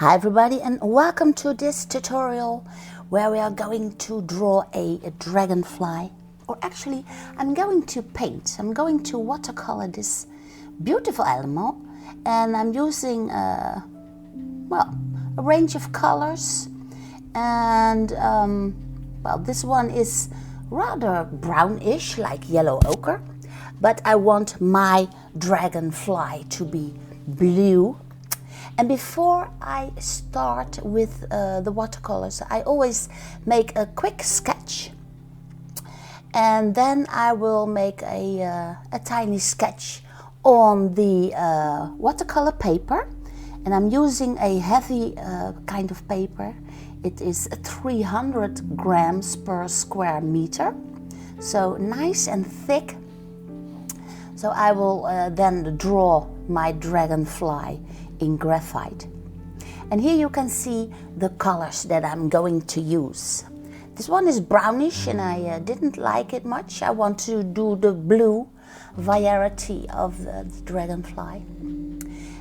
Hi everybody, and welcome to this tutorial where we are going to draw a dragonfly. Or actually, I'm going to paint. I'm going to watercolor this beautiful animal, and I'm using a range of colors. And this one is rather brownish, like yellow ochre, but I want my dragonfly to be blue. And before I start with the watercolors, I always make a quick sketch, and then I will make a tiny sketch on the watercolor paper. And I'm using a heavy kind of paper. It is 300 grams per square meter, so nice and thick. So I will then draw my dragonfly in graphite. And here you can see the colors that I'm going to use. This one is brownish and I didn't like it much. I want to do the blue variety of the dragonfly.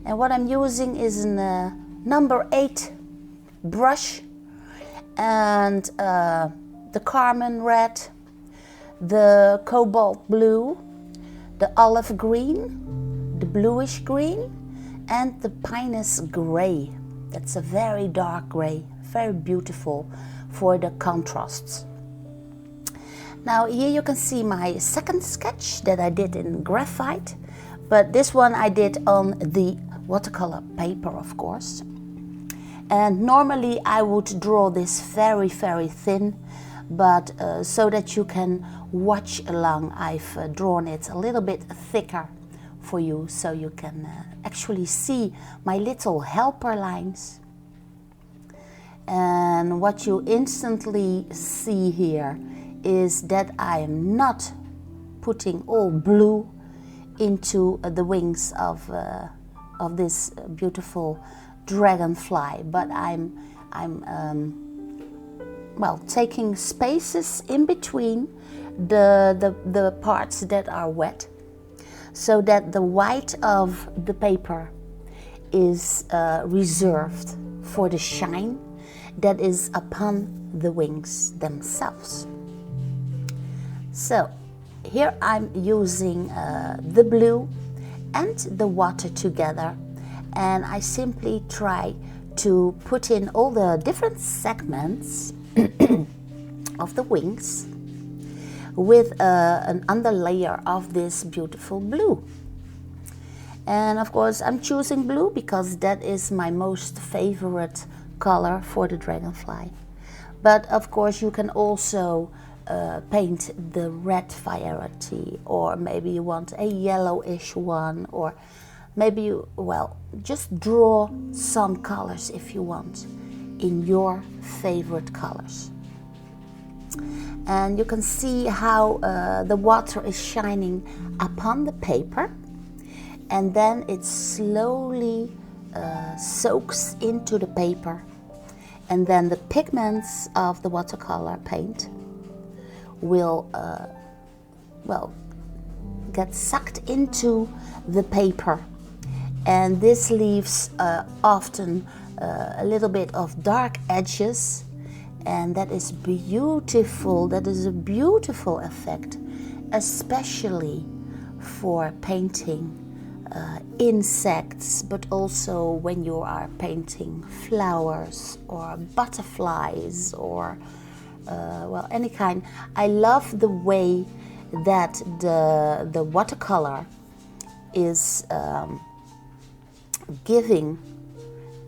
And what I'm using is a number 8 brush, and the carmine red, the cobalt blue, the olive green, the bluish green, and the pinus gray. That's a very dark gray, very beautiful for the contrasts. Now here you can see my second sketch that I did in graphite, but this one I did on the watercolor paper, of course. And normally I would draw this very thin, but so that you can watch along, I've drawn it a little bit thicker for you, so you can actually see my little helper lines. And what you instantly see here is that I am not putting all blue into the wings of this beautiful dragonfly, but I'm taking spaces in between the parts that are wet, so that the white of the paper is reserved for the shine that is upon the wings themselves. So here I'm using the blue and the water together, and I simply try to put in all the different segments of the wings with an underlayer of this beautiful blue. And of course I'm choosing blue because that is my most favorite color for the dragonfly. But of course you can also paint the red variety, or maybe you want a yellowish one, or maybe you, just draw some colors if you want in your favorite colors. And you can see how the water is shining upon the paper, and then it slowly soaks into the paper, and then the pigments of the watercolor paint will get sucked into the paper, and this leaves often a little bit of dark edges. And that is beautiful. That is a beautiful effect, especially for painting insects, but also when you are painting flowers or butterflies or any kind. I love the way that the watercolor is giving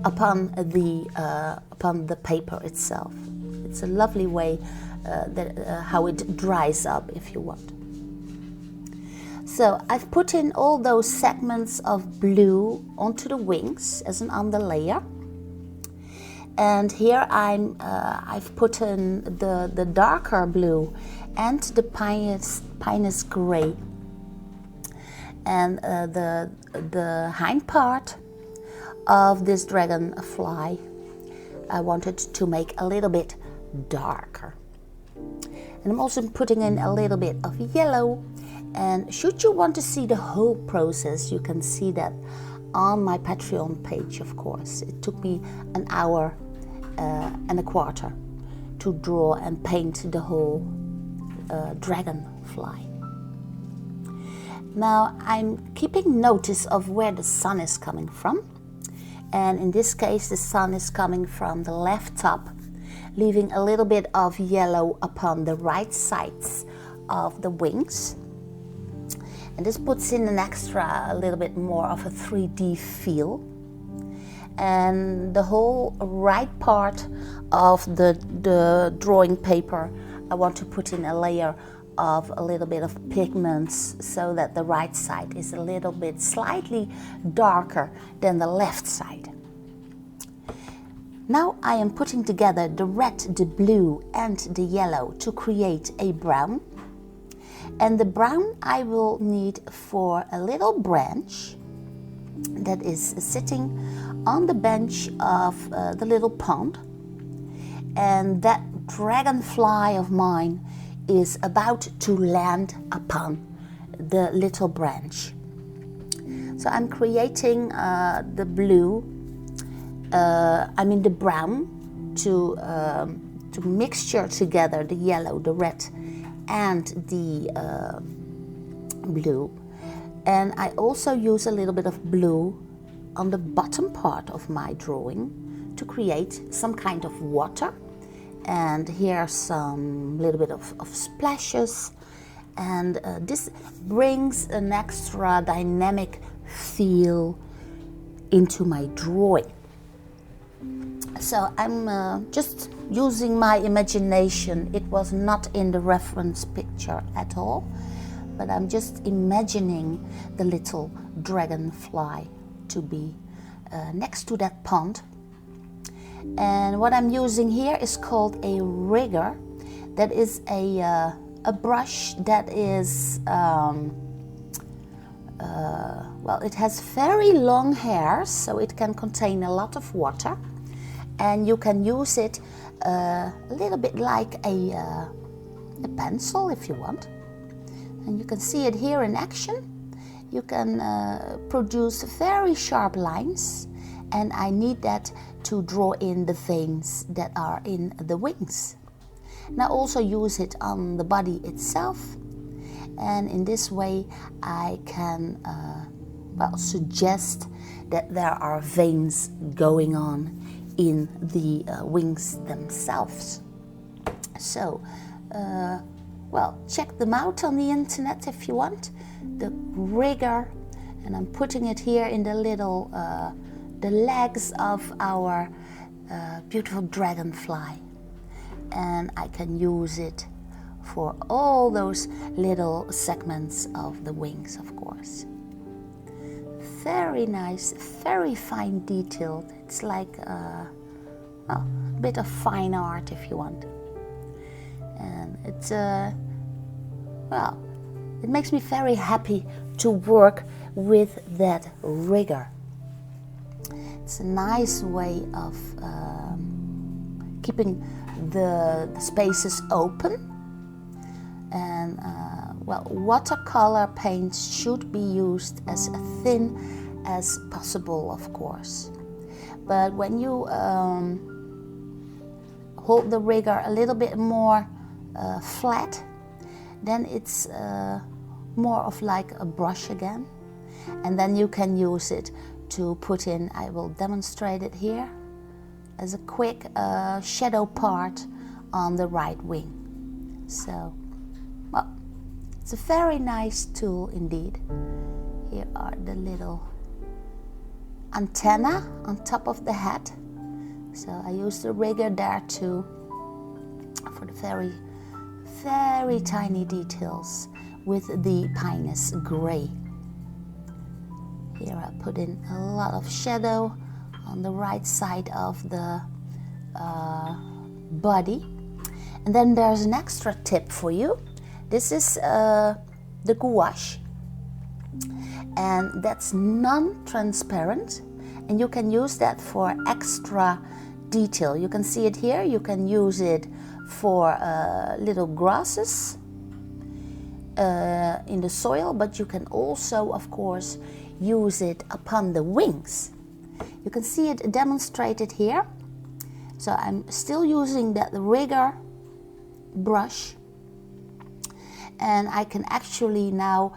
upon the paper itself. It's a lovely way how it dries up, if you want. So I've put in all those segments of blue onto the wings as an underlayer. And here I've put in the darker blue and the pinus gray. And the hind part of this dragonfly I wanted to make a little bit darker. And I'm also putting in a little bit of yellow. And should you want to see the whole process, you can see that on my Patreon page, of course. It took me an hour and a quarter to draw and paint the whole dragonfly. Now I'm keeping notice of where the sun is coming from, and in this case the sun is coming from the left top, leaving a little bit of yellow upon the right sides of the wings. And this puts in an extra, a little bit more of a 3D feel. And the whole right part of the drawing paper, I want to put in a layer of a little bit of pigments so that the right side is a little bit slightly darker than the left side. Now I am putting together the red, the blue and the yellow to create a brown. And the brown I will need for a little branch that is sitting on the bench of the little pond. And that dragonfly of mine is about to land upon the little branch. So I'm creating the blue, the brown to mixture together the yellow, the red and the blue. And I also use a little bit of blue on the bottom part of my drawing to create some kind of water. And here some little bit of splashes, and this brings an extra dynamic feel into my drawing. So I'm just using my imagination. It was not in the reference picture at all, but I'm just imagining the little dragonfly to be next to that pond. And what I'm using here is called a rigger. That is a brush that is, it has very long hairs, so it can contain a lot of water. And you can use it a little bit like a pencil if you want. And you can see it here in action. You can produce very sharp lines, and I need that to draw in the veins that are in the wings. And I also use it on the body itself, and in this way I can suggest that there are veins going on in the wings themselves. So check them out on the internet if you want. The rigger, and I'm putting it here in the little the legs of our beautiful dragonfly, and I can use it for all those little segments of the wings, of course. Very nice, very fine detailed. It's like a bit of fine art if you want. And it's it makes me very happy to work with that rigger. It's a nice way of keeping the spaces open. And watercolor paints should be used as thin as possible, of course. But when you hold the rigger a little bit more flat, then it's more of like a brush again. And then you can use it to put in, I will demonstrate it here, as a quick shadow part on the right wing. So, it's a very nice tool indeed. Here are the little antenna on top of the head. So I use the rigger there too for the very, very tiny details with the Pinus Gray. Here I put in a lot of shadow on the right side of the body. And then there's an extra tip for you. This is the gouache, and that's non-transparent, and you can use that for extra detail. You can see it here. You can use it for little grasses in the soil, but you can also, of course, use it upon the wings. You can see it demonstrated here. So I'm still using that rigger brush, and I can actually now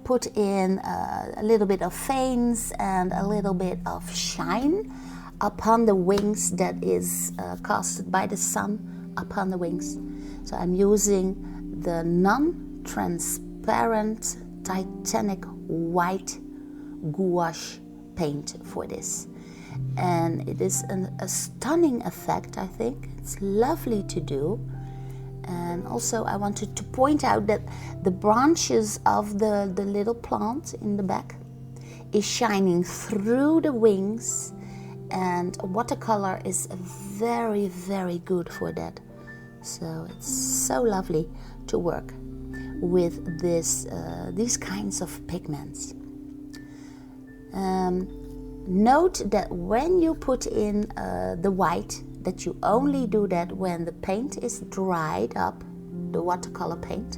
put in a little bit of veins and a little bit of shine upon the wings that is casted by the sun upon the wings. So I'm using the non-transparent titanic white gouache paint for this, and it is a stunning effect. I think it's lovely to do. And also I wanted to point out that the branches of the little plant in the back is shining through the wings, and watercolor is very, very good for that. So it's so lovely to work with these kinds of pigments. Note that when you put in the white, that you only do that when the paint is dried up, the watercolor paint,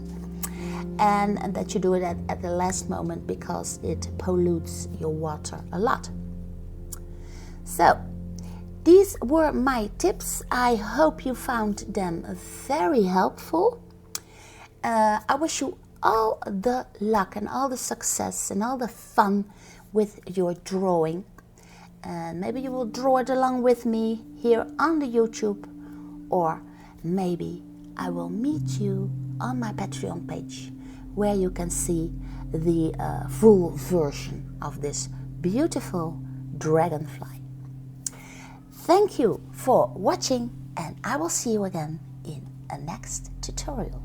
and that you do it at the last moment because it pollutes your water a lot. So these were my tips. I hope you found them very helpful. I wish you all the luck and all the success and all the fun with your drawing. And maybe you will draw it along with me here on the YouTube, or maybe I will meet you on my Patreon page where you can see the full version of this beautiful dragonfly. Thank you for watching, and I will see you again in a next tutorial.